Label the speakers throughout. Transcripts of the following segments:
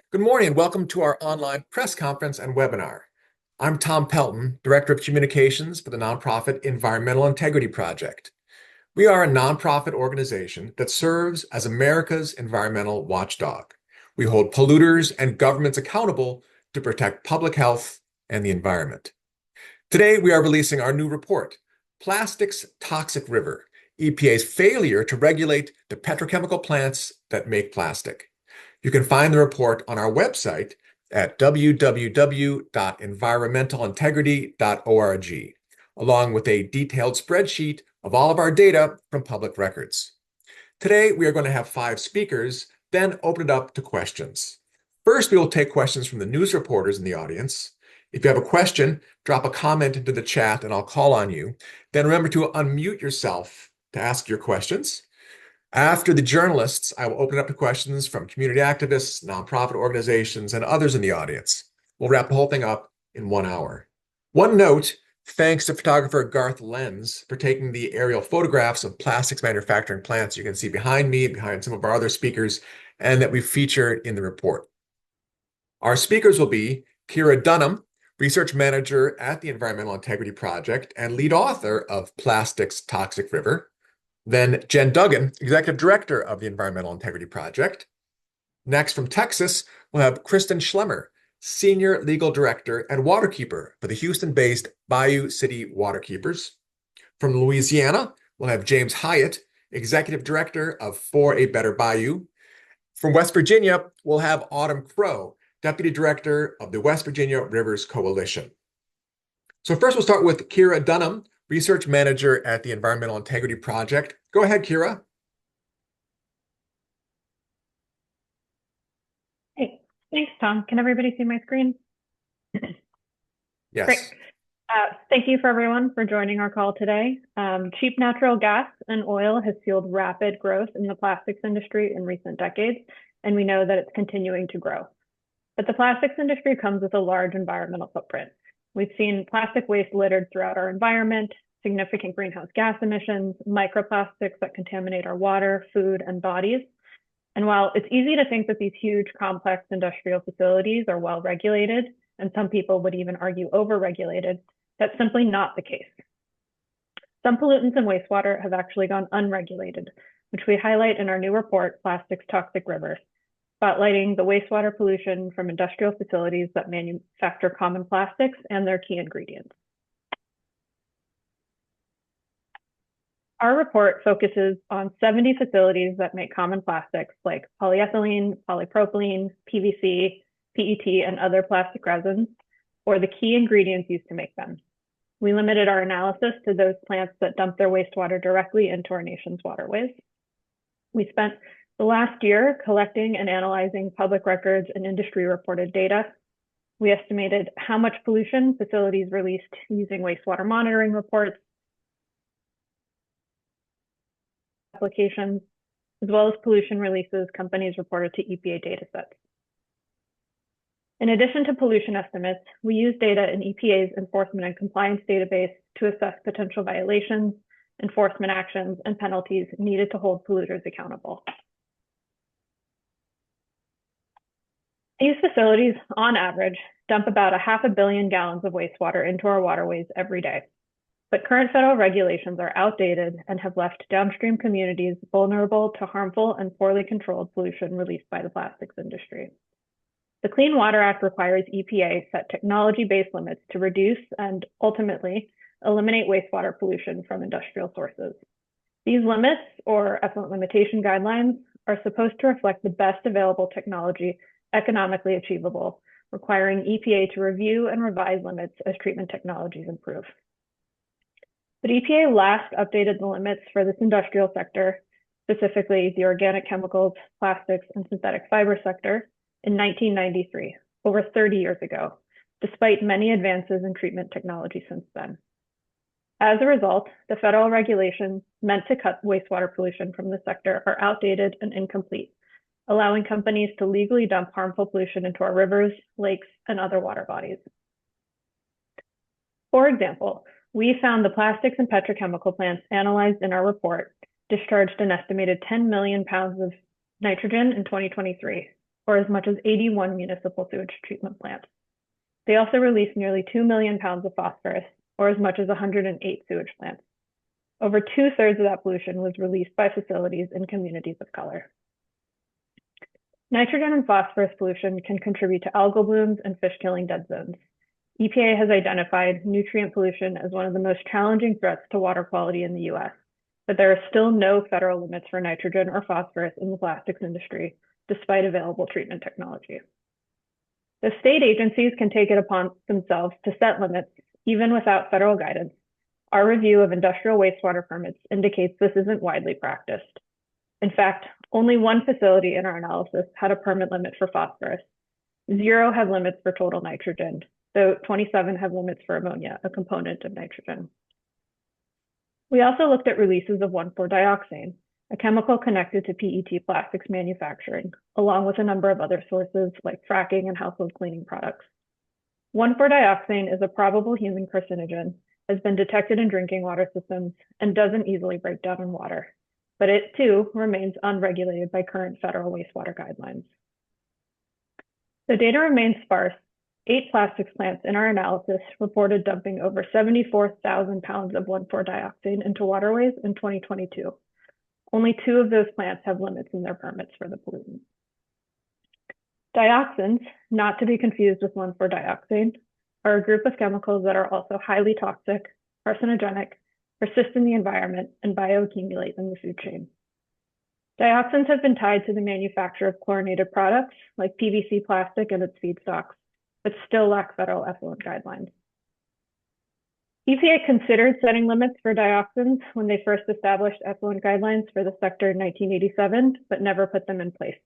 Speaker 1: Good morning and welcome to our online press conference and webinar. I'm Tom Pelton, Director of Communications for the nonprofit Environmental Integrity Project. We are a nonprofit organization that serves as America's environmental watchdog. We hold polluters and governments accountable to protect public health and the environment. Today, we are releasing our new report, Plastics Toxic River, EPA's failure to regulate the petrochemical plants that make plastic. You can find the report on our website at www.environmentalintegrity.org, along with a detailed spreadsheet of all of our data from public records. Today, we are going to have 5 speakers, then open it up to questions. First, we will take questions from the news reporters in the audience. If you have a question, drop a comment into the chat and I'll call on you. Then remember to unmute yourself to ask your questions. After the journalists, I will open it up to questions from community activists, nonprofit organizations, and others in the audience. We'll wrap the whole thing up in 1 hour. One note, thanks to photographer Garth Lenz for taking the aerial photographs of plastics manufacturing plants you can see behind me, behind some of our other speakers, and that we featured in the report. Our speakers will be Kira Dunham, Research Manager at the Environmental Integrity Project and lead author of Plastics Toxic River. Then Jen Duggan, Executive Director of the Environmental Integrity Project. Next from Texas, we'll have Kristen Schlemmer, Senior Legal Director and Waterkeeper for the Houston-based Bayou City Waterkeepers. From Louisiana, we'll have James Hyatt, Executive Director of For a Better Bayou. From West Virginia, we'll have Autumn Crow, Deputy Director of the West Virginia Rivers Coalition. So first we'll start with Kira Dunham, Research Manager at the Environmental Integrity Project. Go ahead, Kira.
Speaker 2: Hey, thanks, Tom. Can everybody see my screen?
Speaker 1: Yes.
Speaker 2: Great. Thank you for everyone for joining our call today. Cheap natural gas and oil has fueled rapid growth in the plastics industry in recent decades, and we know that it's continuing to grow. But the plastics industry comes with a large environmental footprint. We've seen plastic waste littered throughout our environment, significant greenhouse gas emissions, microplastics that contaminate our water, food, and bodies. And while it's easy to think that these huge, complex industrial facilities are well regulated, and some people would even argue over-regulated, that's simply not the case. Some pollutants in wastewater have actually gone unregulated, which we highlight in our new report, Plastics Toxic River, spotlighting the wastewater pollution from industrial facilities that manufacture common plastics and their key ingredients. Our report focuses on 70 facilities that make common plastics like polyethylene, polypropylene, PVC, PET, and other plastic resins, or the key ingredients used to make them. We limited our analysis to those plants that dump their wastewater directly into our nation's waterways. We spent the last year collecting and analyzing public records and industry reported data. We estimated how much pollution facilities released using wastewater monitoring reports, applications, as well as pollution releases companies reported to EPA datasets. In addition to pollution estimates, we use data in EPA's enforcement and compliance database to assess potential violations, enforcement actions, and penalties needed to hold polluters accountable. These facilities, on average, dump about 500 million gallons of wastewater into our waterways every day. But current federal regulations are outdated and have left downstream communities vulnerable to harmful and poorly controlled pollution released by the plastics industry. The Clean Water Act requires EPA set technology-based limits to reduce and ultimately eliminate wastewater pollution from industrial sources. These limits, or effluent limitation guidelines, are supposed to reflect the best available technology economically achievable, requiring EPA to review and revise limits as treatment technologies improve. But EPA last updated the limits for this industrial sector, specifically the organic chemicals, plastics, and synthetic fiber sector, in 1993, over 30 years ago, despite many advances in treatment technology since then. As a result, the federal regulations meant to cut wastewater pollution from the sector are outdated and incomplete, allowing companies to legally dump harmful pollution into our rivers, lakes, and other water bodies. For example, we found the plastics and petrochemical plants analyzed in our report discharged an estimated 10 million pounds of nitrogen in 2023, or as much as 81 municipal sewage treatment plants. They also released nearly 2 million pounds of phosphorus, or as much as 108 sewage plants. Over 2/3 of that pollution was released by facilities in communities of color. Nitrogen and phosphorus pollution can contribute to algal blooms and fish-killing dead zones. EPA has identified nutrient pollution as one of the most challenging threats to water quality in the US, but there are still no federal limits for nitrogen or phosphorus in the plastics industry, despite available treatment technology. The state agencies can take it upon themselves to set limits, even without federal guidance. Our review of industrial wastewater permits indicates this isn't widely practiced. In fact, only one facility in our analysis had a permit limit for phosphorus. 0 have limits for total nitrogen, though 27 have limits for ammonia, a component of nitrogen. We also looked at releases of 1,4-dioxane, a chemical connected to PET plastics manufacturing, along with a number of other sources like fracking and household cleaning products. 1,4-dioxane is a probable human carcinogen, has been detected in drinking water systems, and doesn't easily break down in water, but it too remains unregulated by current federal wastewater guidelines. The data remains sparse. 8 plastics plants in our analysis reported dumping over 74,000 pounds of 1,4-dioxane into waterways in 2022. Only 2 of those plants have limits in their permits for the pollutant. Dioxins, not to be confused with 1,4-dioxane, are a group of chemicals that are also highly toxic, carcinogenic, persist in the environment, and bioaccumulate in the food chain. Dioxins have been tied to the manufacture of chlorinated products like PVC plastic and its feedstocks, but still lack federal effluent guidelines. EPA considered setting limits for dioxins when they first established effluent guidelines for the sector in 1987, but never put them in place.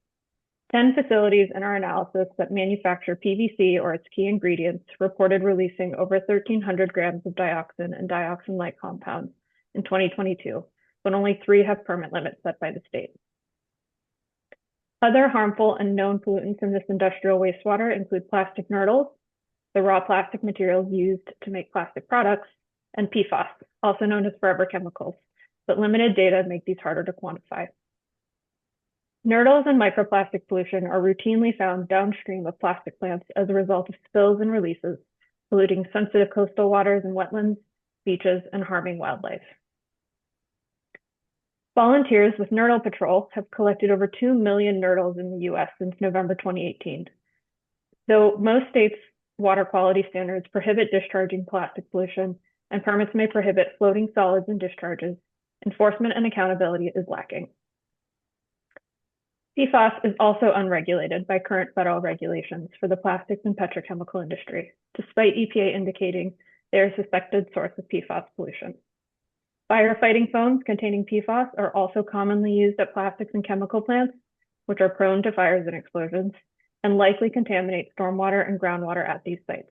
Speaker 2: 10 facilities in our analysis that manufacture PVC or its key ingredients reported releasing over 1,300 grams of dioxin and dioxin-like compounds in 2022, but only 3 have permit limits set by the state. Other harmful and known pollutants in this industrial wastewater include plastic nurdles, the raw plastic materials used to make plastic products, and PFAS, also known as forever chemicals, but limited data make these harder to quantify. Nurdles and microplastic pollution are routinely found downstream of plastic plants as a result of spills and releases, polluting sensitive coastal waters and wetlands, beaches, and harming wildlife. Volunteers with Nurdle Patrol have collected over 2 million nurdles in the US since November 2018. Though most states' water quality standards prohibit discharging plastic pollution and permits may prohibit floating solids and discharges, enforcement and accountability is lacking. PFAS is also unregulated by current federal regulations for the plastics and petrochemical industry, despite EPA indicating they are a suspected source of PFAS pollution. Firefighting foams containing PFAS are also commonly used at plastics and chemical plants, which are prone to fires and explosions, and likely contaminate stormwater and groundwater at these sites.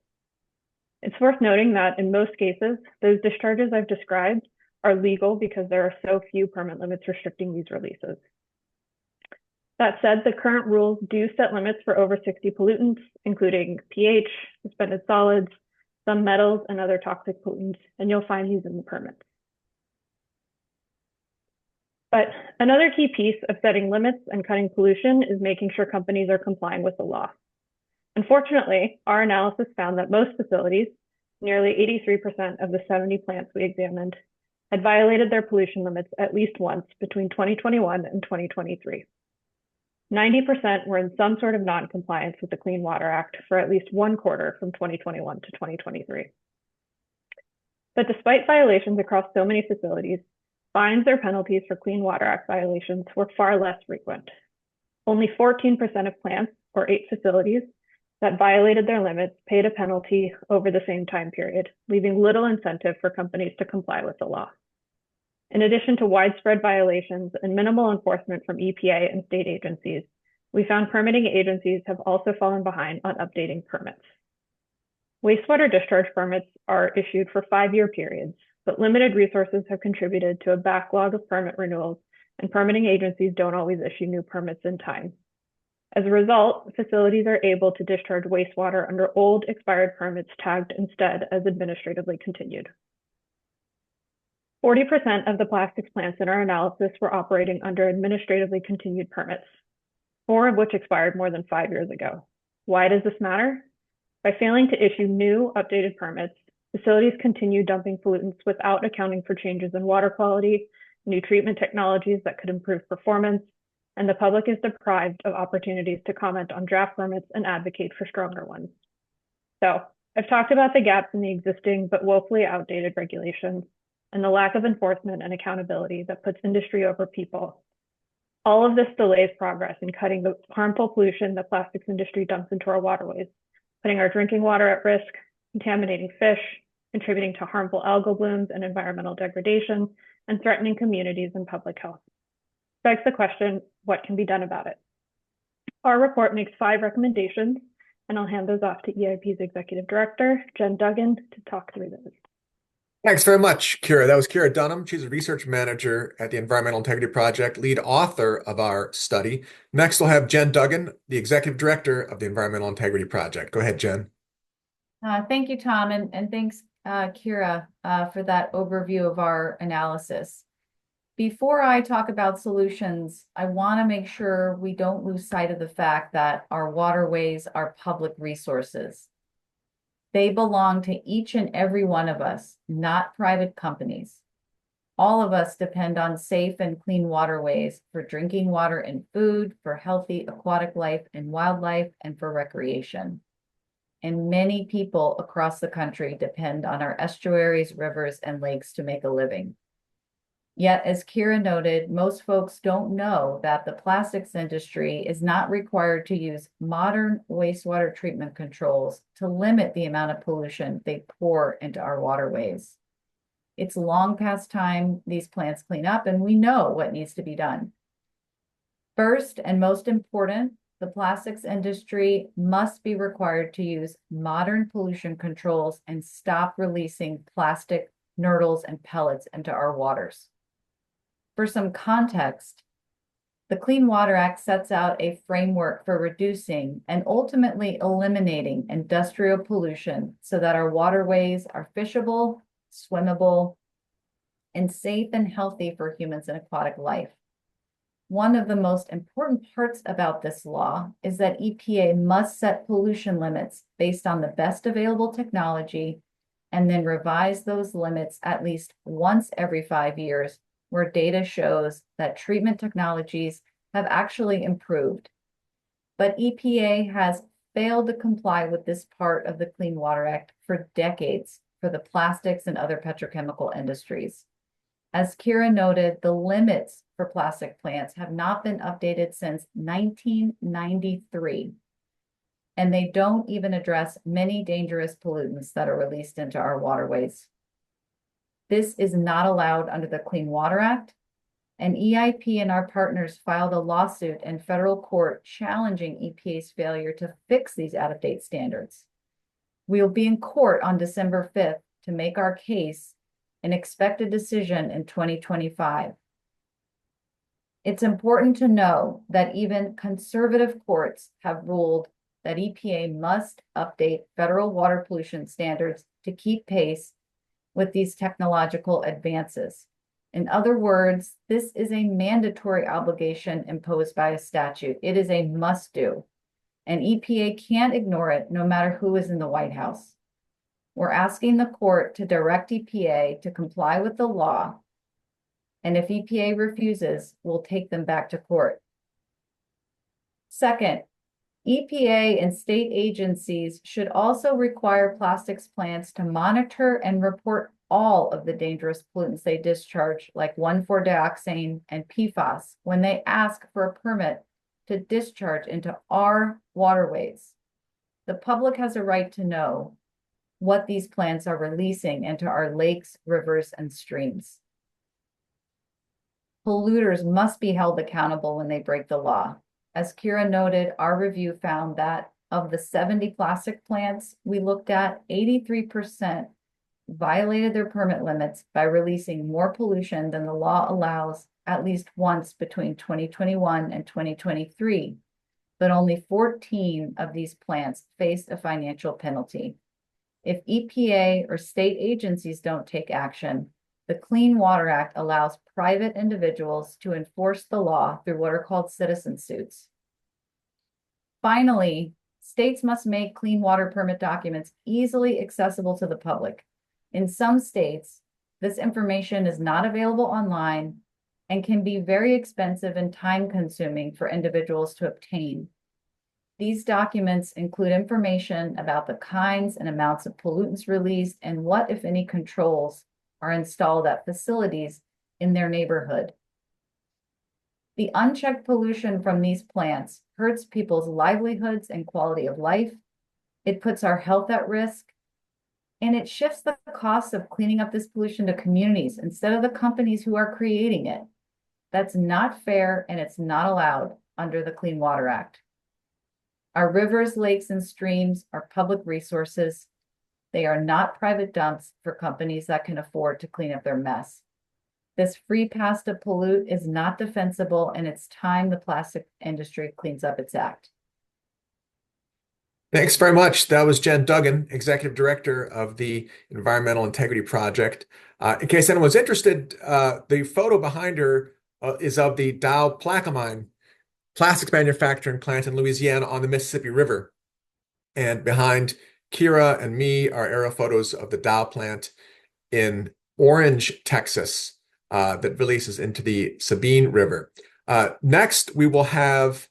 Speaker 2: It's worth noting that in most cases, those discharges I've described are legal because there are so few permit limits restricting these releases. That said, the current rules do set limits for over 60 pollutants, including pH, suspended solids, some metals, and other toxic pollutants, and you'll find these in the permits. But another key piece of setting limits and cutting pollution is making sure companies are complying with the law. Unfortunately, our analysis found that most facilities, nearly 83% of the 70 plants we examined, had violated their pollution limits at least once between 2021 and 2023. 90% were in some sort of non-compliance with the Clean Water Act for at least 1 quarter from 2021 to 2023. But despite violations across so many facilities, fines or penalties for Clean Water Act violations were far less frequent. Only 14% of plants, or 8 facilities, that violated their limits paid a penalty over the same time period, leaving little incentive for companies to comply with the law. In addition to widespread violations and minimal enforcement from EPA and state agencies, we found permitting agencies have also fallen behind on updating permits. Wastewater discharge permits are issued for 5-year periods, but limited resources have contributed to a backlog of permit renewals, and permitting agencies don't always issue new permits in time. As a result, facilities are able to discharge wastewater under old expired permits tagged instead as administratively continued. 40% of the plastics plants in our analysis were operating under administratively continued permits. 4 of which expired more than 5 years ago. Why does this matter? By failing to issue new, updated permits, facilities continue dumping pollutants without accounting for changes in water quality, new treatment technologies that could improve performance, and the public is deprived of opportunities to comment on draft permits and advocate for stronger ones. So, I've talked about the gaps in the existing but woefully outdated regulations and the lack of enforcement and accountability that puts industry over people. All of this delays progress in cutting the harmful pollution the plastics industry dumps into our waterways, putting our drinking water at risk, contaminating fish, contributing to harmful algal blooms and environmental degradation, and threatening communities and public health. Begs the question, what can be done about it? Our report makes 5 recommendations, and I'll hand those off to EIP's Executive Director, Jen Duggan, to talk through those.
Speaker 1: Thanks very much, Kira. That was Kira Dunham. She's a research manager at the Environmental Integrity Project, lead author of our study. Next, we'll have Jen Duggan, the executive director of the Environmental Integrity Project. Go ahead, Jen.
Speaker 3: Thank you, Tom, and thanks, Kira, for that overview of our analysis. Before I talk about solutions, I want to make sure we don't lose sight of the fact that our waterways are public resources. They belong to each and every one of us, not private companies. All of us depend on safe and clean waterways for drinking water and food, for healthy aquatic life and wildlife, and for recreation. And many people across the country depend on our estuaries, rivers, and lakes to make a living. Yet, as Kira noted, most folks don't know that the plastics industry is not required to use modern wastewater treatment controls to limit the amount of pollution they pour into our waterways. It's long past time these plants clean up, and we know what needs to be done. First and most important, the plastics industry must be required to use modern pollution controls and stop releasing plastic nurdles and pellets into our waters. For some context, the Clean Water Act sets out a framework for reducing and ultimately eliminating industrial pollution so that our waterways are fishable, swimmable, and safe and healthy for humans and aquatic life. One of the most important parts about this law is that EPA must set pollution limits based on the best available technology and then revise those limits at least once every 5 years, where data shows that treatment technologies have actually improved. But EPA has failed to comply with this part of the Clean Water Act for decades for the plastics and other petrochemical industries. As Kira noted, the limits for plastic plants have not been updated since 1993, and they don't even address many dangerous pollutants that are released into our waterways. This is not allowed under the Clean Water Act, and EIP and our partners filed a lawsuit in federal court challenging EPA's failure to fix these out-of-date standards. We will be in court on December 5th to make our case and expect a decision in 2025. It's important to know that even conservative courts have ruled that EPA must update federal water pollution standards to keep pace with these technological advances. In other words, this is a mandatory obligation imposed by a statute. It is a must-do, and EPA can't ignore it no matter who is in the White House. We're asking the court to direct EPA to comply with the law, and if EPA refuses, we'll take them back to court. Second, EPA and state agencies should also require plastics plants to monitor and report all of the dangerous pollutants they discharge, like 1,4-dioxane and PFAS, when they ask for a permit to discharge into our waterways. The public has a right to know what these plants are releasing into our lakes, rivers, and streams. Polluters must be held accountable when they break the law. As Kira noted, our review found that of the 70 plastic plants we looked at, 83% violated their permit limits by releasing more pollution than the law allows at least once between 2021 and 2023, but only 14 of these plants faced a financial penalty. If EPA or state agencies don't take action, the Clean Water Act allows private individuals to enforce the law through what are called citizen suits. Finally, states must make clean water permit documents easily accessible to the public. In some states, this information is not available online and can be very expensive and time-consuming for individuals to obtain. These documents include information about the kinds and amounts of pollutants released and what, if any, controls are installed at facilities in their neighborhood. The unchecked pollution from these plants hurts people's livelihoods and quality of life. It puts our health at risk, and it shifts the cost of cleaning up this pollution to communities instead of the companies who are creating it. That's not fair, and it's not allowed under the Clean Water Act. Our rivers, lakes, and streams are public resources. They are not private dumps for companies that can afford to clean up their mess. This free pass to pollute is not defensible, and it's time the plastic industry cleans up its act.
Speaker 1: Thanks very much. That was Jen Duggan, Executive Director of the Environmental Integrity Project. In case anyone's interested, the photo behind her is of the Dow Plaquemine plastics manufacturing plant in Louisiana on the Mississippi River. And behind Kira and me are aerial photos of the Dow plant in Orange, Texas, that releases into the Sabine River. Next, we will have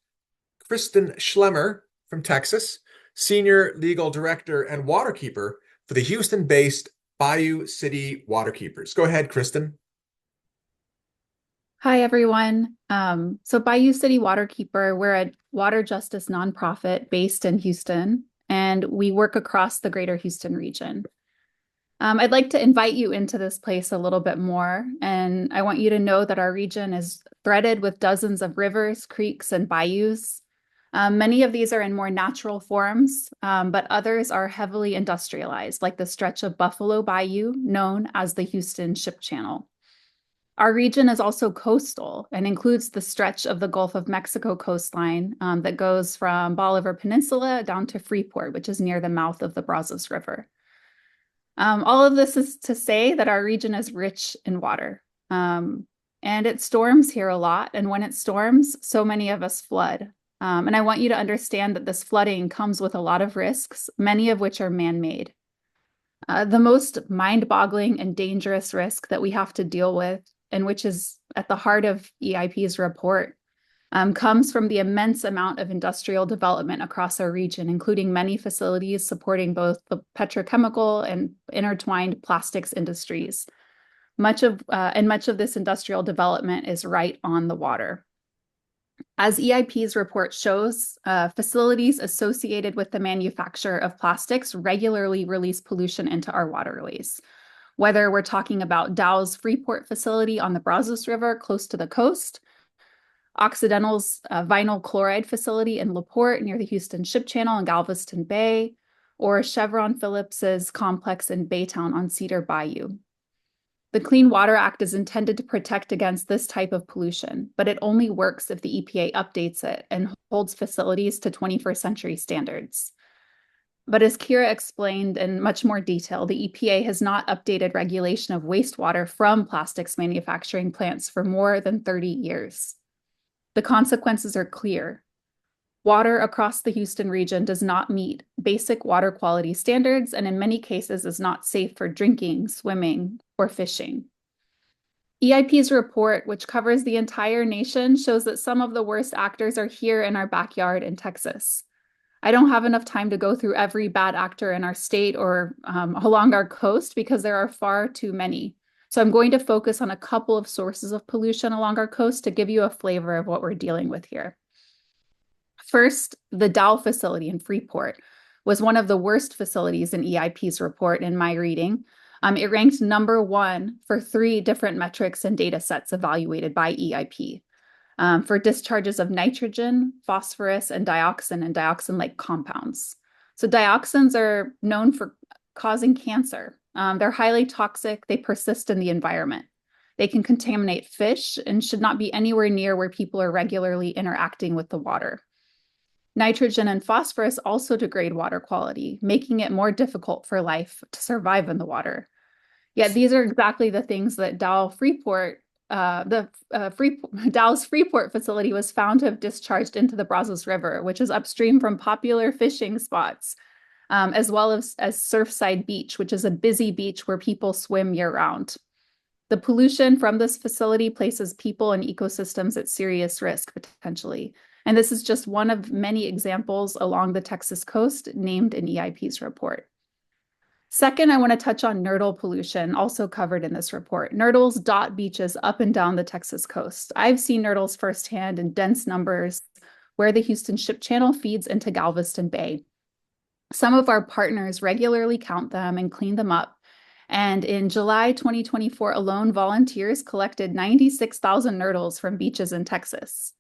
Speaker 1: Kristen Schlemmer from Texas, Senior Legal Director and Waterkeeper for the Houston-based Bayou City Waterkeepers. Go ahead, Kristen.
Speaker 4: Hi, everyone. So Bayou City Waterkeeper, we're a water justice nonprofit based in Houston, and we work across the greater Houston region. I'd like to invite you into this place a little bit more, and I want you to know that our region is threaded with dozens of rivers, creeks, and bayous. Many of these are in more natural forms, but others are heavily industrialized, like the stretch of Buffalo Bayou, known as the Houston Ship Channel. Our region is also coastal and includes the stretch of the Gulf of Mexico coastline that goes from Bolivar Peninsula down to Freeport, which is near the mouth of the Brazos River. All of this is to say that our region is rich in water, and it storms here a lot. And when it storms, so many of us flood. And I want you to understand that this flooding comes with a lot of risks, many of which are man-made. The most mind-boggling and dangerous risk that we have to deal with, and which is at the heart of EIP's report, comes from the immense amount of industrial development across our region, including many facilities supporting both the petrochemical and intertwined plastics industries. Much of this industrial development is right on the water. As EIP's report shows, facilities associated with the manufacture of plastics regularly release pollution into our waterways. Whether we're talking about Dow's Freeport facility on the Brazos River close to the coast, Occidental's vinyl chloride facility in LaPorte near the Houston Ship Channel and Galveston Bay, or Chevron Phillips's complex in Baytown on Cedar Bayou. The Clean Water Act is intended to protect against this type of pollution, but it only works if the EPA updates it and holds facilities to 21st century standards. But as Kira explained in much more detail, the EPA has not updated regulation of wastewater from plastics manufacturing plants for more than 30 years. The consequences are clear. Water across the Houston region does not meet basic water quality standards, and in many cases is not safe for drinking, swimming, or fishing. EIP's report, which covers the entire nation, shows that some of the worst actors are here in our backyard in Texas. I don't have enough time to go through every bad actor in our state or along our coast because there are far too many. So I'm going to focus on a couple of sources of pollution along our coast to give you a flavor of what we're dealing with here. First, the Dow facility in Freeport was one of the worst facilities in EIP's report in my reading. It ranked number 1 for 3 different metrics and data sets evaluated by EIP for discharges of nitrogen, phosphorus, and dioxin-like compounds. So dioxins are known for causing cancer. They're highly toxic. They persist in the environment. They can contaminate fish and should not be anywhere near where people are regularly interacting with the water. Nitrogen and phosphorus also degrade water quality, making it more difficult for life to survive in the water. Yet these are exactly the things that Dow Freeport Dow's Freeport facility was found to have discharged into the Brazos River, which is upstream from popular fishing spots, as well as Surfside Beach, which is a busy beach where people swim year-round. The pollution from this facility places people and ecosystems at serious risk, potentially. And this is just one of many examples along the Texas coast named in EIP's report. Second, I want to touch on nurdle pollution, also covered in this report. Nurdles dot beaches up and down the Texas coast. I've seen nurdles firsthand in dense numbers where the Houston Ship Channel feeds into Galveston Bay. Some of our partners regularly count them and clean them up. And in July 2024 alone, volunteers collected 96,000 nurdles from beaches in Texas.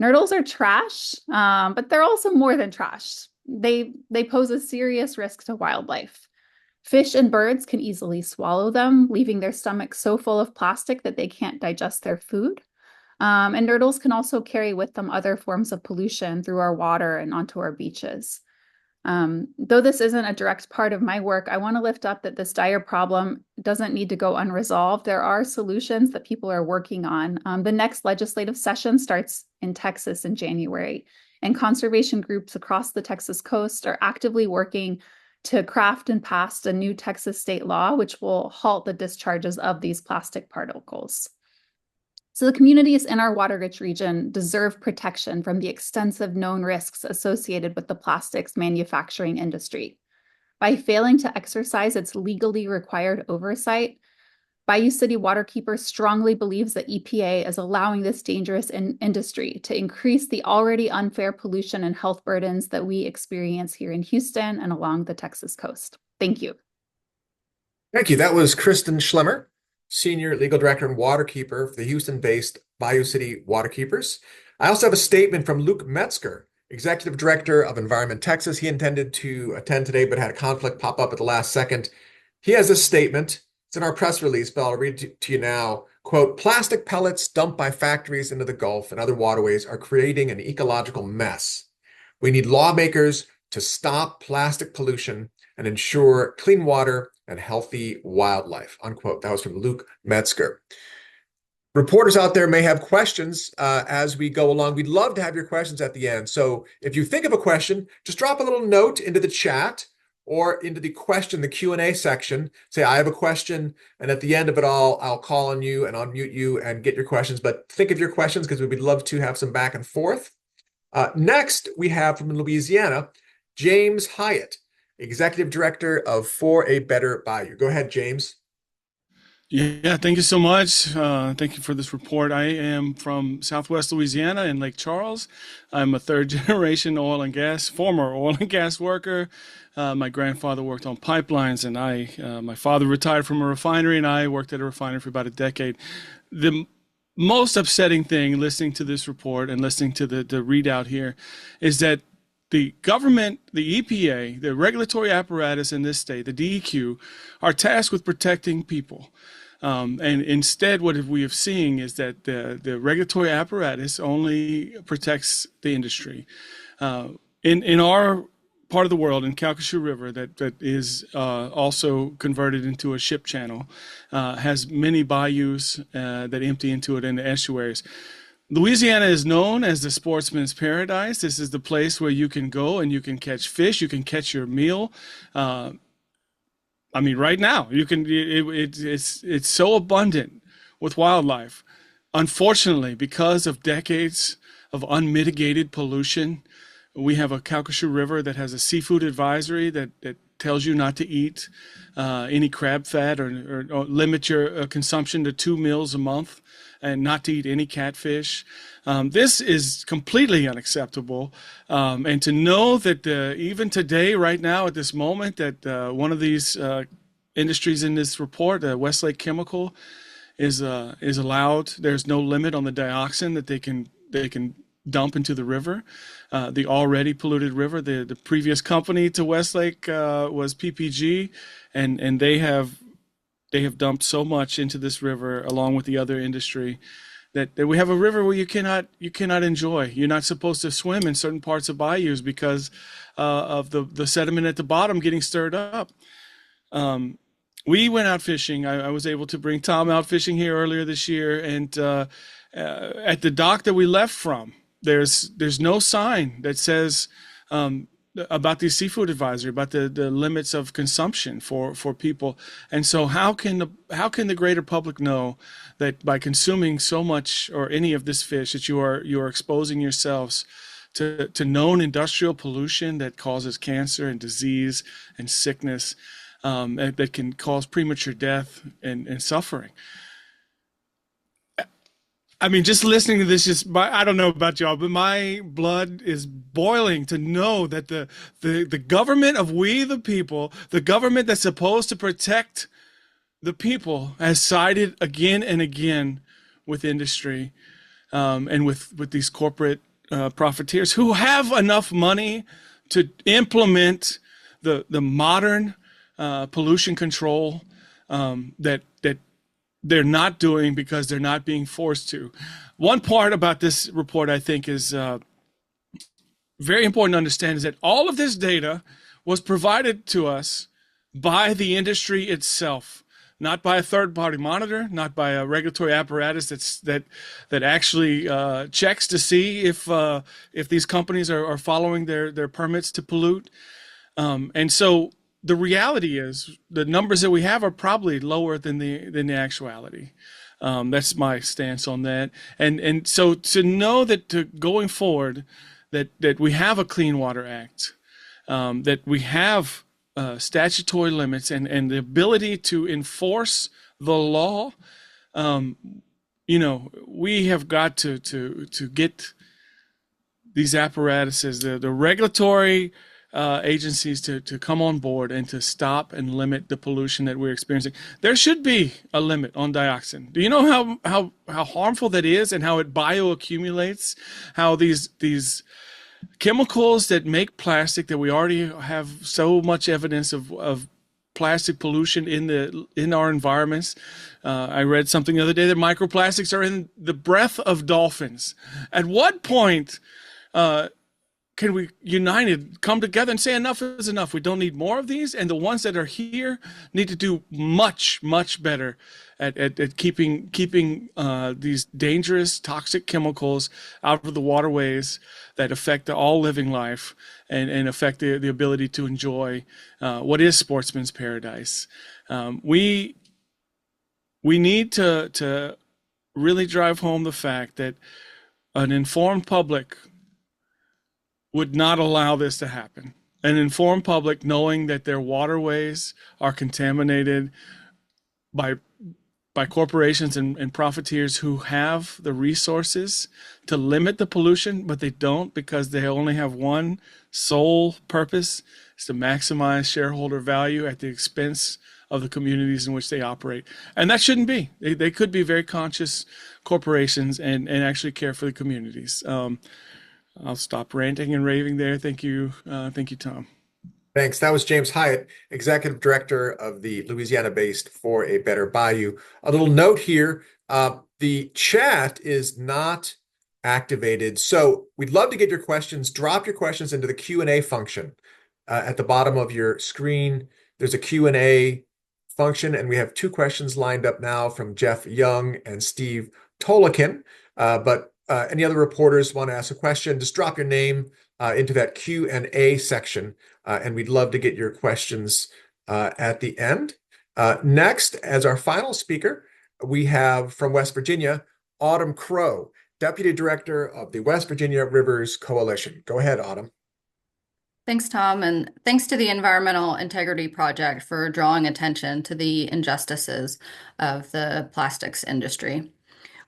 Speaker 4: Nurdles are trash, but they're also more than trash. They pose a serious risk to wildlife. Fish and birds can easily swallow them, leaving their stomachs so full of plastic that they can't digest their food. And nurdles can also carry with them other forms of pollution through our water and onto our beaches. Though this isn't a direct part of my work, I want to lift up that this dire problem doesn't need to go unresolved. There are solutions that people are working on. The next legislative session starts in Texas in January, and conservation groups across the Texas coast are actively working to craft and pass a new Texas state law, which will halt the discharges of these plastic particles. So the communities in our water-rich region deserve protection from the extensive known risks associated with the plastics manufacturing industry. By failing to exercise its legally required oversight, Bayou City Waterkeeper strongly believes that EPA is allowing this dangerous industry to increase the already unfair pollution and health burdens that we experience here in Houston and along the Texas coast. Thank you.
Speaker 1: Thank you. That was Kristen Schlemmer, Senior Legal Director and Waterkeeper for the Houston-based Bayou City Waterkeepers. I also have a statement from Luke Metzger, Executive Director of Environment Texas. He intended to attend today, but had a conflict pop up at the last second. He has this statement. It's in our press release, but I'll read it to you now. Quote, plastic pellets dumped by factories into the Gulf and other waterways are creating an ecological mess. We need lawmakers to stop plastic pollution and ensure clean water and healthy wildlife, unquote. That was from Luke Metzger. Reporters out there may have questions as we go along. We'd love to have your questions at the end. So if you think of a question, just drop a little note into the chat or into the Q&A section. Say, I have a question, and at the end of it all, I'll call on you and unmute you and get your questions. But think of your questions because we'd love to have some back and forth. Next, we have from Louisiana, James Hyatt, Executive Director of For a Better Bayou. Go ahead, James.
Speaker 5: Yeah, thank you so much. Thank you for this report. I am from Southwest Louisiana in Lake Charles. I'm a third generation former oil and gas worker. My grandfather worked on pipelines, and my father retired from a refinery, and I worked at a refinery for about a decade. The most upsetting thing listening to this report and listening to the readout here is that the government, the EPA, the regulatory apparatus in this state, the DEQ, are tasked with protecting people. And instead, what we have seen is that the regulatory apparatus only protects the industry. In our part of the world, in Calcasieu River, that is also converted into a ship channel, has many bayous that empty into it in the estuaries. Louisiana is known as the sportsman's paradise. This is the place where you can go and you can catch fish, you can catch your meal. Right now, you can. It's so abundant with wildlife. Unfortunately, because of decades of unmitigated pollution, we have a Calcasieu River that has a seafood advisory that tells you not to eat any crab fat or limit your consumption to 2 meals a month, and not to eat any catfish. This is completely unacceptable. And to know that even today, right now, at this moment, that one of these industries in this report, Westlake Chemical, is allowed. There's no limit on the dioxin that they can dump into the river, the already polluted river. The previous company to Westlake was PPG, and they have dumped so much into this river along with the other industry that we have a river where you cannot enjoy. You're not supposed to swim in certain parts of bayous because of the sediment at the bottom getting stirred up. we went out fishing. I was able to bring Tom out fishing here earlier this year, and at the dock that we left from, there's no sign that says about the seafood advisory, about the limits of consumption for people. And so how can the greater public know that by consuming so much or any of this fish that you are exposing yourselves to known industrial pollution that causes cancer and disease and sickness, that can cause premature death and suffering? I mean, just listening to this, I don't know about y'all, but my blood is boiling to know that the government of we the people, the government that's supposed to protect the people, has sided again and again with industry, and with these corporate profiteers who have enough money to implement the modern pollution control that they're not doing because they're not being forced to. One part about this report I think is very important to understand is that all of this data was provided to us by the industry itself, not by a third-party monitor, not by a regulatory apparatus that actually checks to see if these companies are following their permits to pollute. And so the reality is the numbers that we have are probably lower than the actuality. That's my stance on that. And so to know that going forward, that we have a Clean Water Act, that we have statutory limits and the ability to enforce the law, we have got to get these apparatuses, the regulatory agencies to come on board and to stop and limit the pollution that we're experiencing. There should be a limit on dioxin. Do you know how harmful that is and how it bioaccumulates? How these chemicals that make plastic, that we already have so much evidence of plastic pollution in our environments. I read something the other day that microplastics are in the breath of dolphins. At what point can we come together and say enough is enough? We don't need more of these, and the ones that are here need to do much, much better at keeping these dangerous, toxic chemicals out of the waterways that affect all living life and affect the ability to enjoy what is sportsman's paradise. We need to really drive home the fact that an informed public would not allow this to happen. An informed public knowing that their waterways are contaminated by corporations and profiteers who have the resources to limit the pollution, but they don't, because they only have one sole purpose, is to maximize shareholder value at the expense of the communities in which they operate. And that shouldn't be. They could be very conscious corporations and actually care for the communities. I'll stop ranting and raving there. Thank you, Tom.
Speaker 1: Thanks. That was James Hyatt, Executive Director of the Louisiana-based For a Better Bayou. A little note here, the chat is not activated, so we'd love to get your questions. Drop your questions into the Q&A function. At the bottom of your screen, there's a Q&A function, and we have two questions lined up now from Jeff Young and Steve Tolikin. But any other reporters want to ask a question, just drop your name into that Q&A section, and we'd love to get your questions at the end. Next, as our final speaker, we have from West Virginia, Autumn Crow, Deputy Director of the West Virginia Rivers Coalition. Go ahead, Autumn.
Speaker 6: Thanks, Tom, and thanks to the Environmental Integrity Project for drawing attention to the injustices of the plastics industry.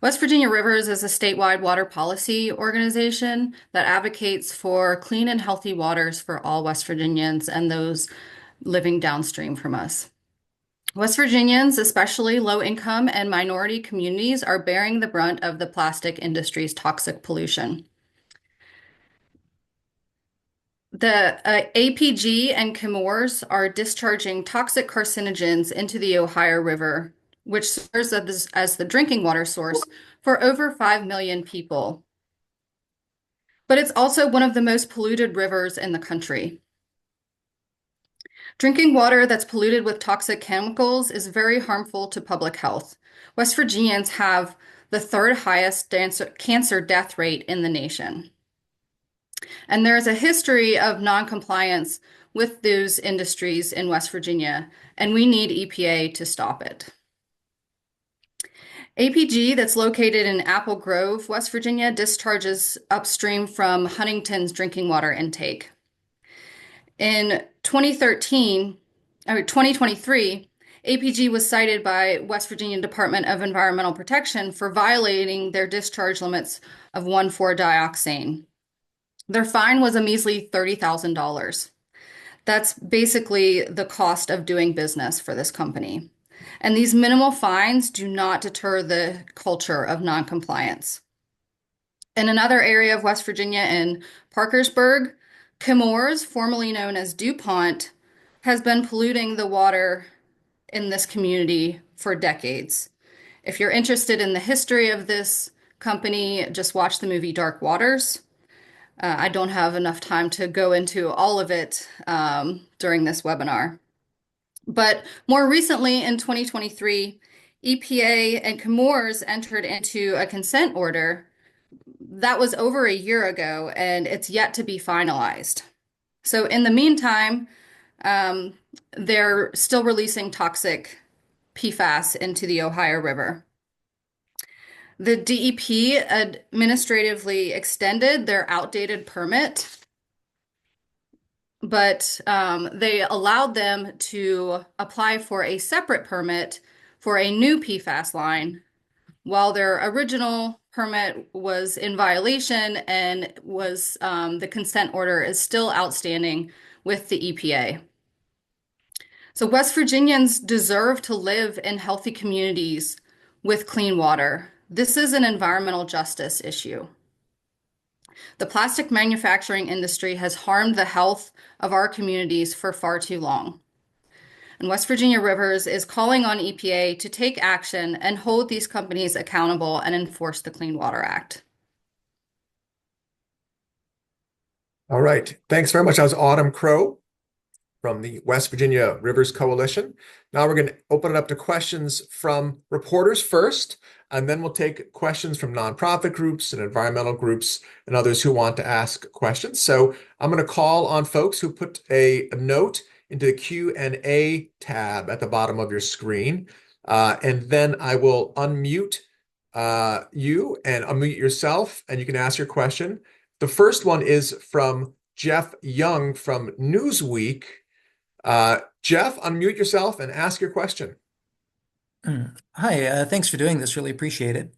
Speaker 6: West Virginia Rivers is a statewide water policy organization that advocates for clean and healthy waters for all West Virginians and those living downstream from us. West Virginians, especially low-income and minority communities, are bearing the brunt of the plastic industry's toxic pollution. The APG and Chemours are discharging toxic carcinogens into the Ohio River, which serves as the drinking water source for over 5 million people. But it's also one of the most polluted rivers in the country. Drinking water that's polluted with toxic chemicals is very harmful to public health. West Virginians have the third highest cancer death rate in the nation. And there is a history of noncompliance with those industries in West Virginia, and we need EPA to stop it. APG, that's located in Apple Grove, West Virginia, discharges upstream from Huntington's drinking water intake. In 2023, APG was cited by West Virginia Department of Environmental Protection for violating their discharge limits of 1,4-dioxane. Their fine was a measly $30,000. That's basically the cost of doing business for this company. And these minimal fines do not deter the culture of noncompliance. In another area of West Virginia, in Parkersburg, Chemours, formerly known as DuPont, has been polluting the water in this community for decades. If you're interested in the history of this company, just watch the movie Dark Waters. I don't have enough time to go into all of it during this webinar. But more recently, in 2023, EPA and Chemours entered into a consent order that was over a year ago, and it's yet to be finalized. So in the meantime, they're still releasing toxic PFAS into the Ohio River. The DEP administratively extended their outdated permit, but they allowed them to apply for a separate permit for a new PFAS line, while their original permit was in violation and was the consent order is still outstanding with the EPA. So West Virginians deserve to live in healthy communities with clean water. This is an environmental justice issue. The plastic manufacturing industry has harmed the health of our communities for far too long. And West Virginia Rivers is calling on EPA to take action and hold these companies accountable and enforce the Clean Water Act.
Speaker 1: All right. Thanks very much. That was Autumn Crow from the West Virginia Rivers Coalition. Now we're going to open it up to questions from reporters first, and then we'll take questions from nonprofit groups and environmental groups and others who want to ask questions. So I'm going to call on folks who put a note into the Q&A tab at the bottom of your screen. And then I will unmute you and unmute yourself, and you can ask your question. The first one is from Jeff Young from Newsweek. Jeff, unmute yourself and ask your question.
Speaker 7: Hi, thanks for doing this. Really appreciate it.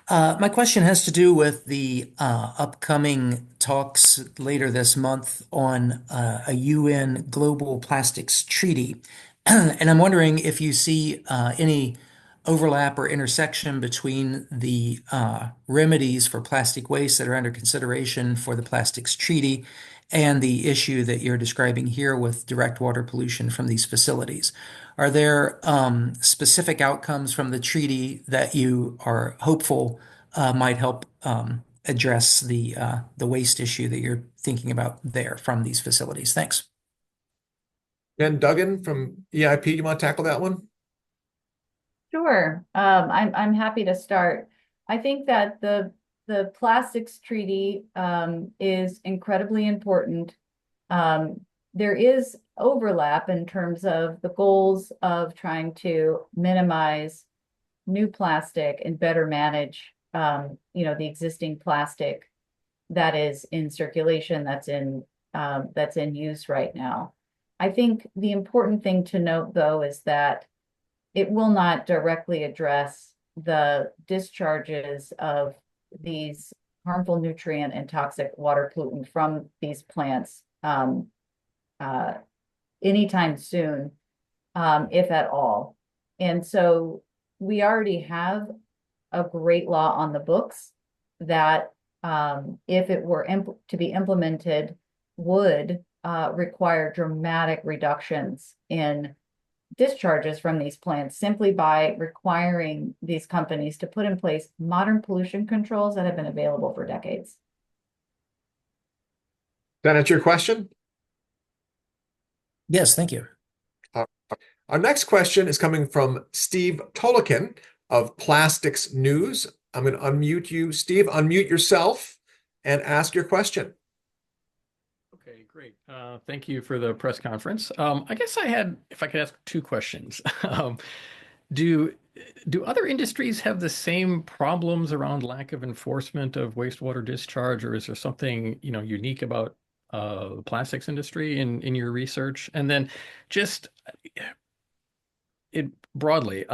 Speaker 7: My question has to do with the upcoming talks later this month on a UN Global Plastics Treaty. And I'm wondering if you see any overlap or intersection between the remedies for plastic waste that are under consideration for the Plastics Treaty and the issue that you're describing here with direct water pollution from these facilities. Are there specific outcomes from the treaty that you are hopeful might help address the waste issue that you're thinking about there from these facilities? Thanks.
Speaker 1: Jen Duggan from EIP, you want to tackle that one?
Speaker 3: Sure. I'm happy to start. I think that the plastics treaty is incredibly important. There is overlap in terms of the goals of trying to minimize new plastic and better manage, the existing plastic that is in circulation, that's in use right now. I think the important thing to note, though, is that it will not directly address the discharges of these harmful nutrient and toxic water pollutant from these plants anytime soon, if at all. And so we already have a great law on the books that, if it were to be implemented, would require dramatic reductions in discharges from these plants simply by requiring these companies to put in place modern pollution controls that have been available for decades.
Speaker 1: That answer your question?
Speaker 7: Yes, thank you.
Speaker 1: Uh, our next question is coming from Steve Tolikin of Plastics News. I'm going to unmute you, Steve. Unmute yourself and ask your question.
Speaker 8: Okay, great. Thank you for the press conference. I guess if I could ask two questions. Do do other industries have the same problems around lack of enforcement of wastewater discharge, or is there something, unique about the plastics industry in your research? And then just it broadly,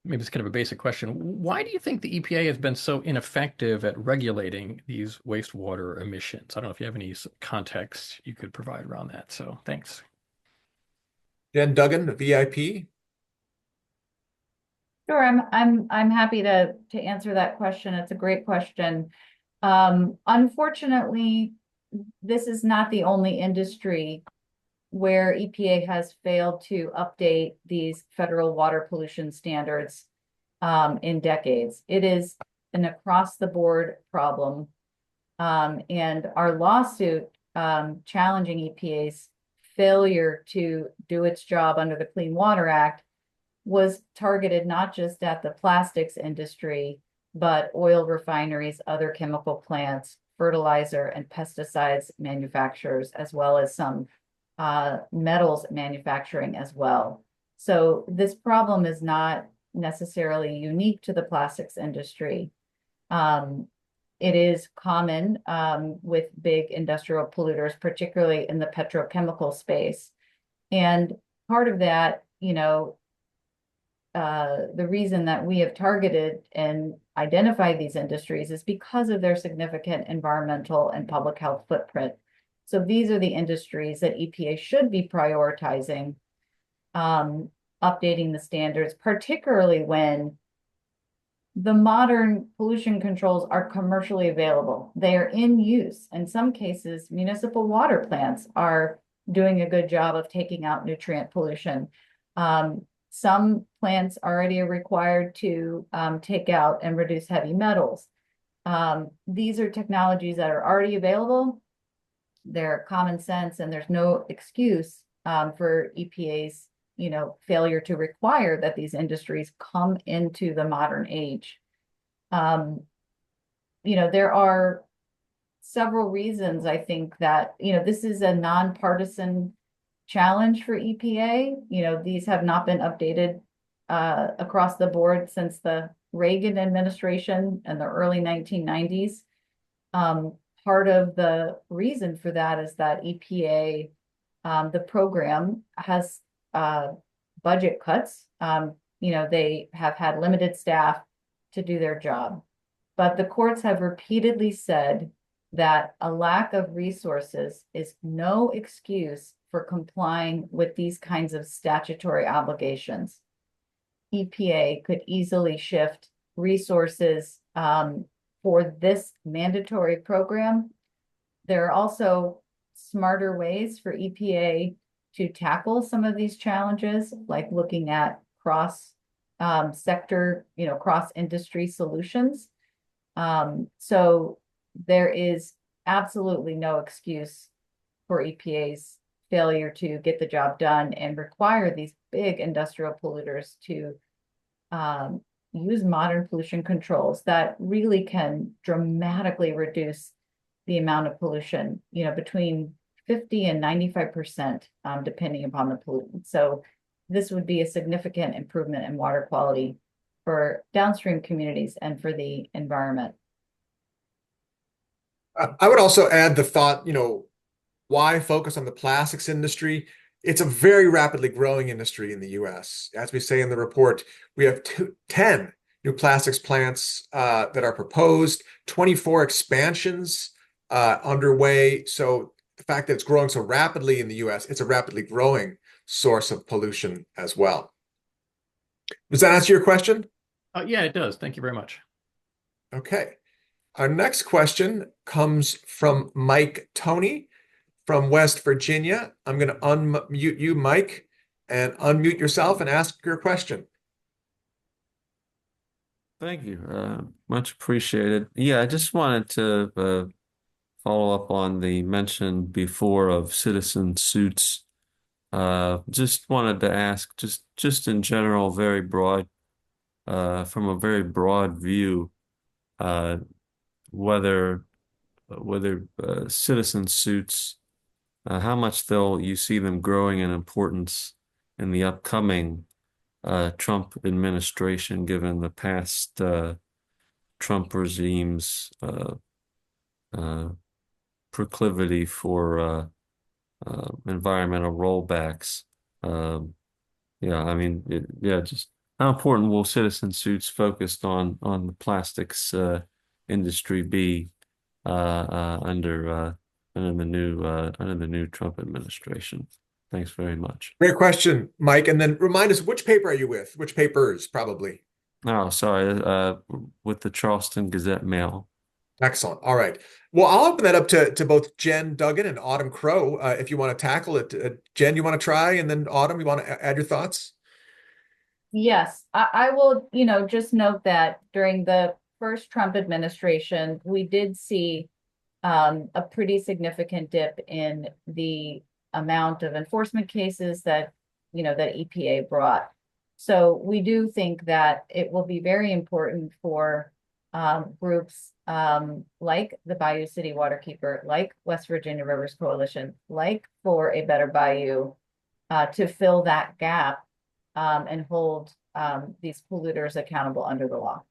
Speaker 8: maybe it's kind of a basic question. Why do you think the EPA has been so ineffective at regulating these wastewater emissions? I don't know if you have any context you could provide around that. So thanks.
Speaker 1: Jen Duggan, the VIP.
Speaker 3: Sure, I'm happy to answer that question. It's a great question. Unfortunately, this is not the only industry where EPA has failed to update these federal water pollution standards in decades. It is an across-the-board problem, and our lawsuit challenging EPA's failure to do its job under the Clean Water Act was targeted not just at the plastics industry, but oil refineries, other chemical plants, fertilizer and pesticides manufacturers, as well as some metals manufacturing as well. So this problem is not necessarily unique to the plastics industry. It is common with big industrial polluters, particularly in the petrochemical space. And part of that, the reason that we have targeted and identified these industries is because of their significant environmental and public health footprint. So these are the industries that EPA should be prioritizing, updating the standards, particularly when the modern pollution controls are commercially available. They are in use. In some cases, municipal water plants are doing a good job of taking out nutrient pollution. Some plants already are required to take out and reduce heavy metals. These are technologies that are already available. They're common sense, and there's no excuse for EPA's failure to require that these industries come into the modern age. There are several reasons I think that this is a nonpartisan challenge for EPA. These have not been updated across the board since the Reagan administration in the early 1990s. Part of the reason for that is that EPA, the program, has budget cuts. They have had limited staff to do their job. But the courts have repeatedly said that a lack of resources is no excuse for complying with these kinds of statutory obligations. EPA could easily shift resources for this mandatory program. There are also smarter ways for EPA to tackle some of these challenges, like looking at cross-sector, cross-industry solutions. So there is absolutely no excuse for EPA's failure to get the job done and require these big industrial polluters to use modern pollution controls that really can dramatically reduce the amount of pollution, between 50 and 95%, depending upon the pollutant. So this would be a significant improvement in water quality for downstream communities and for the environment.
Speaker 1: I would also add the thought, why focus on the plastics industry? It's a very rapidly growing industry in the US. As we say in the report, we have 10 new plastics plants that are proposed, 24 expansions underway. So the fact that it's growing so rapidly in the US, it's a rapidly growing source of pollution as well. Does that answer your question?
Speaker 8: Yeah, it does. Thank you very much.
Speaker 1: Okay. Our next question comes from Mike Toney from West Virginia. I'm going to unmute you, Mike, and unmute yourself and ask your question.
Speaker 9: Thank you. Much appreciated. Yeah, I just wanted to follow up on the mention before of citizen suits. Just wanted to ask, just in general, very broad, from a very broad view, uh, whether citizen suits, how much you see them growing in importance in the upcoming Trump administration, given the past Trump regime's uh, proclivity for environmental rollbacks. Yeah, I mean, just how important will citizen suits focused on the plastics industry be under the new Trump administration? Thanks very much.
Speaker 1: Great question, Mike. And then remind us, which paper are you with? Which papers, probably?
Speaker 9: Oh, sorry, with the Charleston Gazette-Mail.
Speaker 1: Excellent. All right. Well, I'll open that up to both Jen Duggan and Autumn Crow if you want to tackle it. Jen, you want to try? And then Autumn, you want to add your thoughts?
Speaker 3: Yes, I will, just note that during the first Trump administration, we did see a pretty significant dip in the amount of enforcement cases that EPA brought. So we do think that it will be very important for groups like the Bayou City Waterkeeper, like West Virginia Rivers Coalition, like For a Better Bayou, to fill that gap and hold these polluters accountable under the law.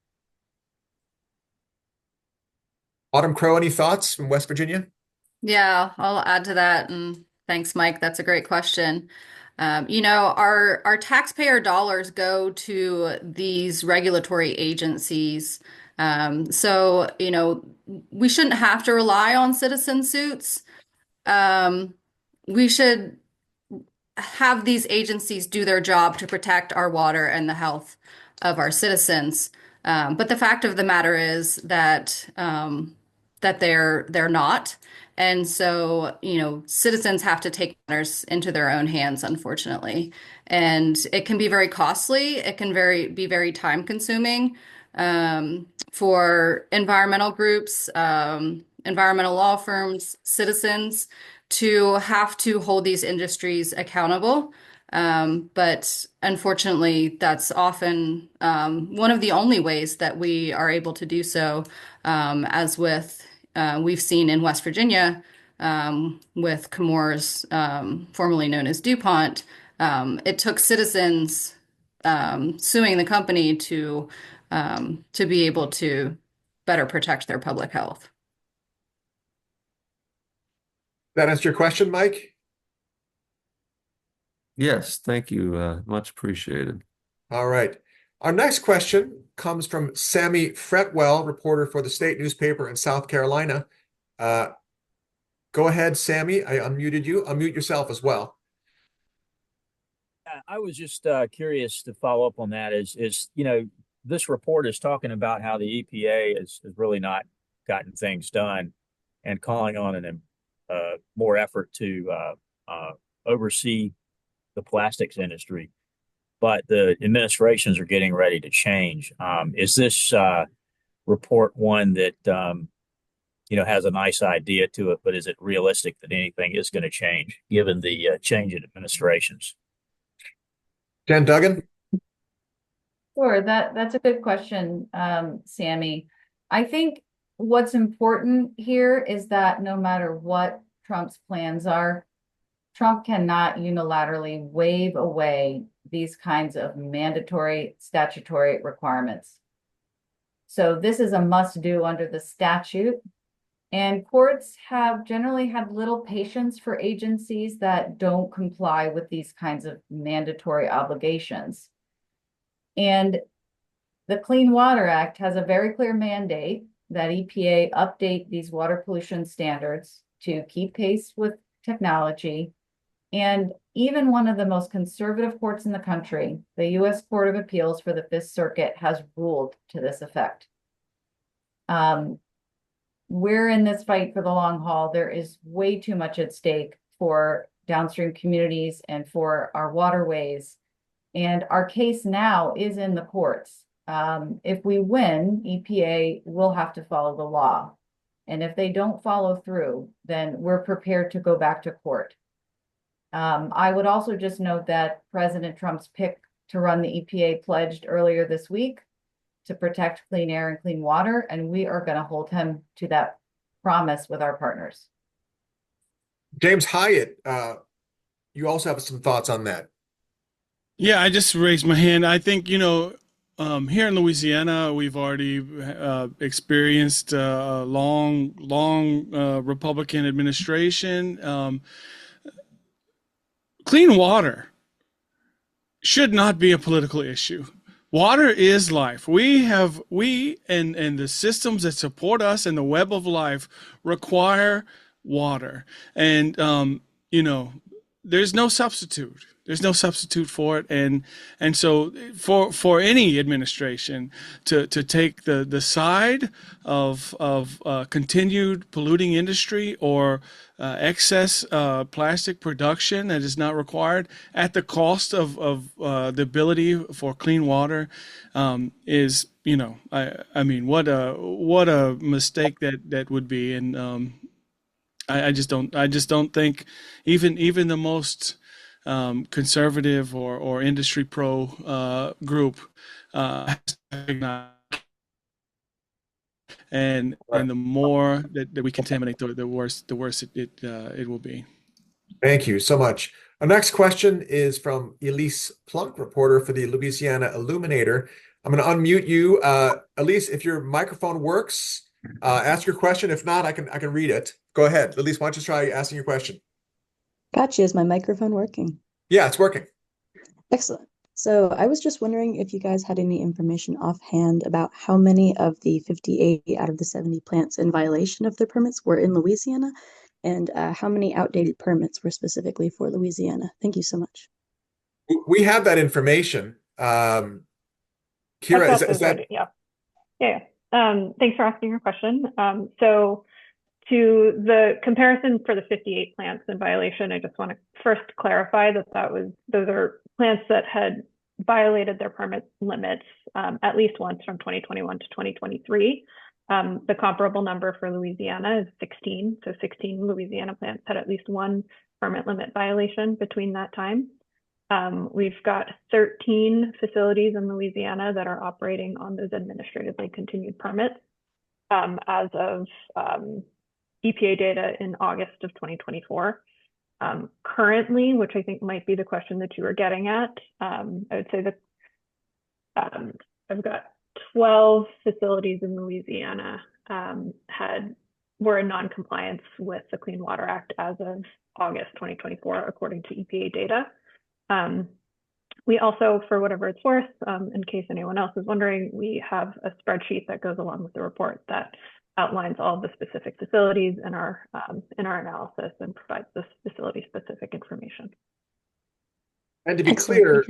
Speaker 1: Autumn Crow, any thoughts from West Virginia?
Speaker 6: Yeah, I'll add to that. And thanks, Mike. That's a great question. Our taxpayer dollars go to these regulatory agencies. So, we shouldn't have to rely on citizen suits. We should have these agencies do their job to protect our water and the health of our citizens. But the fact of the matter is that they're not. And so, citizens have to take matters into their own hands, unfortunately. And it can be very costly. It can be very time consuming for environmental groups, environmental law firms, citizens to have to hold these industries accountable. But unfortunately, that's often one of the only ways that we are able to do so, as we've seen in West Virginia with Chemours, formerly known as DuPont. It took citizens suing the company to be able to better protect their public health.
Speaker 1: That answer your question, Mike?
Speaker 9: Yes, thank you. Much appreciated.
Speaker 1: All right. Our next question comes from Sammy Fretwell, reporter for the state newspaper in South Carolina. Go ahead, Sammy. I unmuted you. Unmute yourself as well.
Speaker 10: I was just curious to follow up on that. This report is talking about how the EPA has really not gotten things done and calling on more effort to oversee the plastics industry. But the administrations are getting ready to change. Is this report one that has a nice idea to it, but is it realistic that anything is going to change given the change in administrations?
Speaker 1: Jen Duggan?
Speaker 3: Sure, that's a good question, Sammy. I think what's important here is that no matter what Trump's plans are, Trump cannot unilaterally waive away these kinds of mandatory statutory requirements. So this is a must-do under the statute. And courts have generally had little patience for agencies that don't comply with these kinds of mandatory obligations. And the Clean Water Act has a very clear mandate that EPA update these water pollution standards to keep pace with technology. And even one of the most conservative courts in the country, the U.S. Court of Appeals for the Fifth Circuit, has ruled to this effect. We're in this fight for the long haul. There is way too much at stake for downstream communities and for our waterways. And our case now is in the courts. If we win, EPA will have to follow the law. And if they don't follow through, then we're prepared to go back to court. I would also just note that President Trump's pick to run the EPA pledged earlier this week to protect clean air and clean water, and we are going to hold him to that promise with our partners.
Speaker 1: James Hyatt, you also have some thoughts on that.
Speaker 5: Yeah, I just raised my hand. I think, here in Louisiana, we've already experienced a long Republican administration. Clean water should not be a political issue. Water is life. We and the systems that support us and the web of life require water. And there's no substitute. There's no substitute for it. And so for any administration to take the side of continued polluting industry or excess plastic production that is not required at the cost of the ability for clean water is, I mean, what a mistake that would be. And I just don't think even the most conservative or industry pro group has to recognize. And the more that we contaminate, the worse it will be.
Speaker 1: Thank you so much. Our next question is from Elise Plunk, reporter for the Louisiana Illuminator. I'm going to unmute you. Elise, if your microphone works, ask your question. If not, I can read it. Go ahead. Elise, why don't you try asking your question?
Speaker 11: Gotcha. Is my microphone working?
Speaker 1: Yeah, it's working.
Speaker 11: Excellent. So I was just wondering if you guys had any information offhand about how many of the 58 out of the 70 plants in violation of their permits were in Louisiana, and how many outdated permits were specifically for Louisiana. Thank you so much.
Speaker 1: We have that information. Kira, is that?
Speaker 2: Ready. Yeah. Thanks for asking your question. So to the comparison for the 58 plants in violation, I just want to first clarify that those are plants that had violated their permit limits at least once from 2021 to 2023. The comparable number for Louisiana is 16. So 16 Louisiana plants had at least one permit limit violation between that time. We've got 13 facilities in Louisiana that are operating on those administratively continued permits as of EPA data in August of 2024. Currently, which I think might be the question that you were getting at, I would say that I've got 12 facilities in Louisiana were in non-compliance with the Clean Water Act as of August 2024, according to EPA data. We also, for whatever it's worth, in case anyone else is wondering, we have a spreadsheet that goes along with the report that outlines all of the specific facilities in our analysis and provides this facility-specific information.
Speaker 1: And to be clear,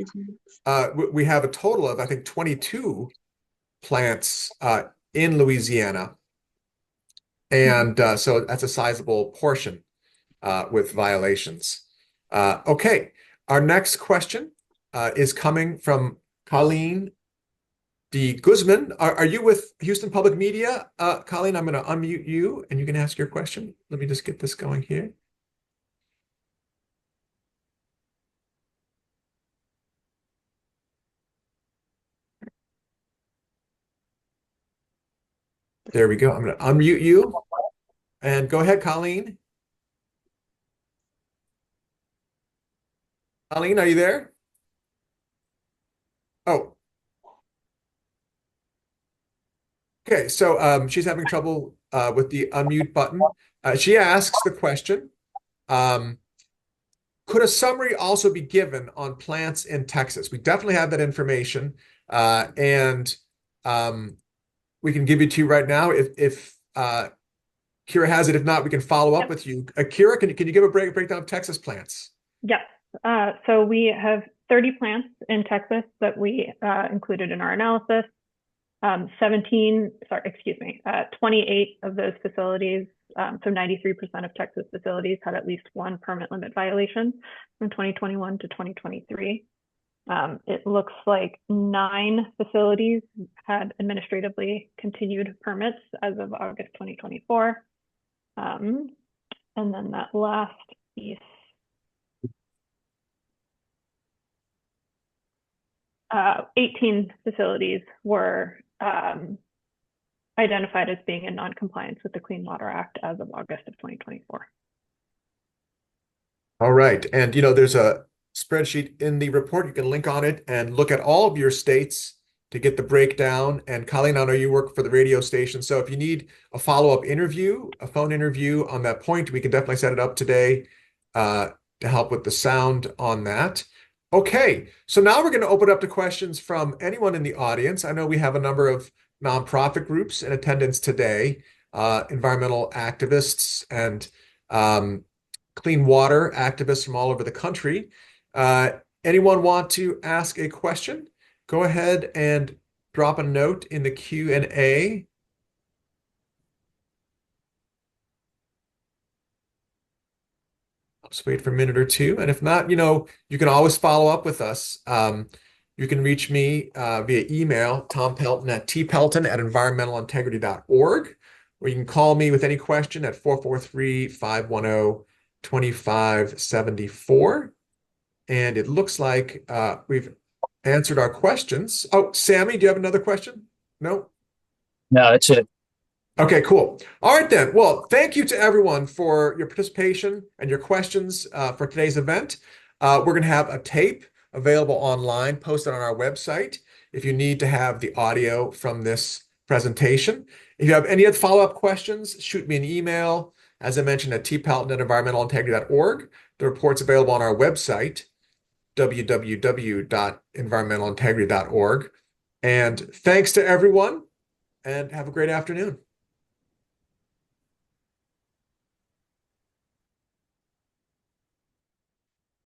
Speaker 1: we have a total of, I think, 22 plants in Louisiana. And so that's a sizable portion with violations. Okay, our next question is coming from Colleen D. Guzman. Are you with Houston Public Media? Colleen, I'm going to unmute you and you can ask your question. Let me just get this going here. There we go. I'm going to unmute you and go ahead, Colleen. Colleen, are you there? Oh. Okay, so she's having trouble with the unmute button. She asks the question, could a summary also be given on plants in Texas? We definitely have that information, and we can give it to you right now if Kira has it. If not, we can follow up with you. Kira, can you give a breakdown of Texas plants?
Speaker 2: Yes. So we have 30 plants in Texas that we included in our analysis. 28 of those facilities, so 93% of Texas facilities had at least one permit limit violation from 2021 to 2023. It looks like 9 facilities had administratively continued permits as of August 2024. And then that last piece, 18 facilities were identified as being in non-compliance with the Clean Water Act as of August of 2024.
Speaker 1: All right. And, there's a spreadsheet in the report. You can link on it and look at all of your states to get the breakdown. And Colleen, I know you work for the radio station. So if you need a follow-up interview, a phone interview on that point, we can definitely set it up today to help with the sound on that. Okay. So now we're going to open up to questions from anyone in the audience. I know we have a number of nonprofit groups in attendance today, environmental activists and clean water activists from all over the country. Anyone want to ask a question? Go ahead and drop a note in the Q&A. I'll just wait for a minute or two. And if not, you can always follow up with us. You can reach me via email, Tom Pelton at tpelton@environmentalintegrity.org, or you can call me with any question at 443-510-2574. And it looks like we've answered our questions. Oh, Sammy, do you have another question? No?
Speaker 10: No, that's it.
Speaker 1: Okay, cool. All right, then. Well, thank you to everyone for your participation and your questions for today's event. We're going to have a tape available online, posted on our website, if you need to have the audio from this presentation. If you have any other follow-up questions, shoot me an email, as I mentioned, at tpelton@environmentalintegrity.org. The report's available on our website, www.environmentalintegrity.org. And thanks to everyone, and have a great afternoon.